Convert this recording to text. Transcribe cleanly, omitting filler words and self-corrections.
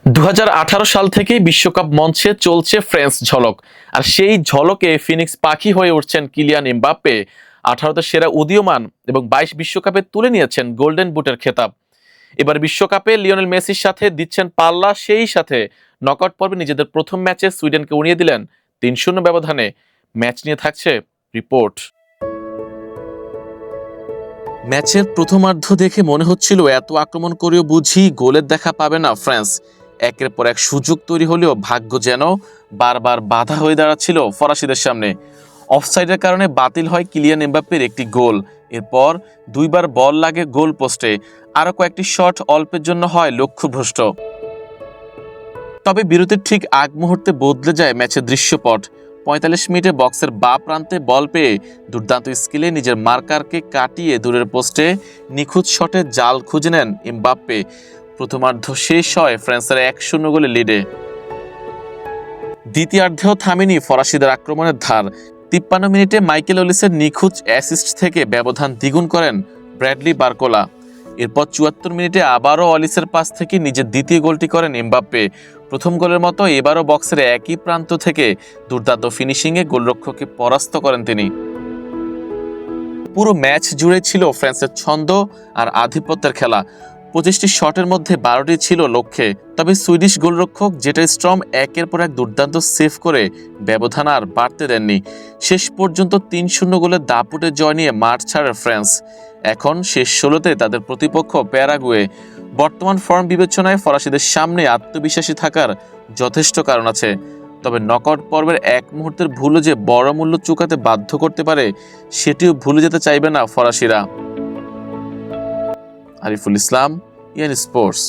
2018 সাল থেকেই বিশ্বকাপ মঞ্চে চলছে ফ্রান্স ঝলক। আর সেই ঝলকে ফিনিক্স পাখি হয়ে উঠছেন কিলিয়ান এমবাপ্পে। 18তে সেরা উদীয়মান এবং 22 বিশ্বকাপে তুলে নিয়েছেন গোল্ডেন বুটের খেতাব। এবার বিশ্বকাপে লিওনেল মেসির সাথে দিচ্ছেন পাল্লা, সেই সাথে নকআউট পর্বে নিজেদের প্রথম ম্যাচে সুইডেনকে উড়িয়ে দিলেন 3-0 ব্যবধানে। ম্যাচ নিয়ে থাকছে রিপোর্ট। ম্যাচের প্রথমার্ধ দেখে মনে হচ্ছিল এত আক্রমণ করেও বুঝি গোলের দেখা পাবে না ফ্রান্স। একের পর এক সুযোগ তৈরি হলেও ভাগ্য যেন বারবার বাধা হয়ে দাঁড়াচ্ছিল ফরাসিদের সামনে। অফসাইডের কারণে বাতিল হয় কিলিয়ান এমবাপ্পের একটি গোল। এরপর দুইবার বল লাগে গোল পোস্টে, আরও কয়েকটি শট অল্পের জন্য হয় লক্ষ্যভ্রষ্ট। তবে বিরতির ঠিক আগ মুহূর্তে বদলে যায় ম্যাচের দৃশ্যপট। 45 মিনিটে বক্সের বাঁ প্রান্তে বল পেয়ে দুর্দান্ত স্কিলে নিজের মার্কারকে কাটিয়ে দূরের পোস্টে নিখুঁত শটে জাল খুঁজে নেন এমবাপ্পে। প্রথমার্ধ শেষ হয় ফ্রান্সের 1-0 গোলে লিডে। দ্বিতীয়ার্ধেও থামেনি ফরাসিদের আক্রমণের ধার। 53 মিনিটে মাইকেল ওলিসের নিখুঁত অ্যাসিস্ট থেকে ব্যবধান দ্বিগুণ করেন ব্র্যাডলি বারকোলা। এরপর 74 মিনিটে আবারও অলিসের পাস থেকে নিজের দ্বিতীয় গোলটি করেন এমবাপ্পে। প্রথম গোলের মতো এবারও বক্সের একই প্রান্ত থেকে দুর্দান্ত ফিনিশিংয়ে গোলরক্ষককে পরাস্ত করেন তিনি। পুরো ম্যাচ জুড়ে ছিল ফ্রান্সের ছন্দ আর আধিপত্যের খেলা। 25টি শটের মধ্যে 12টি ছিল লক্ষ্যে। তবে সুইডিশ গোলরক্ষক জেটার স্ট্রম একের পর এক দুর্দান্ত সেভ করে ব্যবধান আর বাড়তে দেননি। শেষ পর্যন্ত 3-0 গোলের দাপুটে জয় নিয়ে মাঠ ছাড়ে ফ্রান্স। এখন শেষ 16তে তাদের প্রতিপক্ষ প্যারাগুয়ে। বর্তমান ফর্ম বিবেচনায় ফরাসিদের সামনে আত্মবিশ্বাসী থাকার যথেষ্ট কারণ আছে। তবে নকআউট পর্বের এক মুহূর্তের ভুলও যে বড় মূল্য চুকাতে বাধ্য করতে পারে, সেটিও ভুলে যেতে চাইবে না ফরাসিরা। আরিফুল ইসলাম, ইয়ান স্পোর্টস।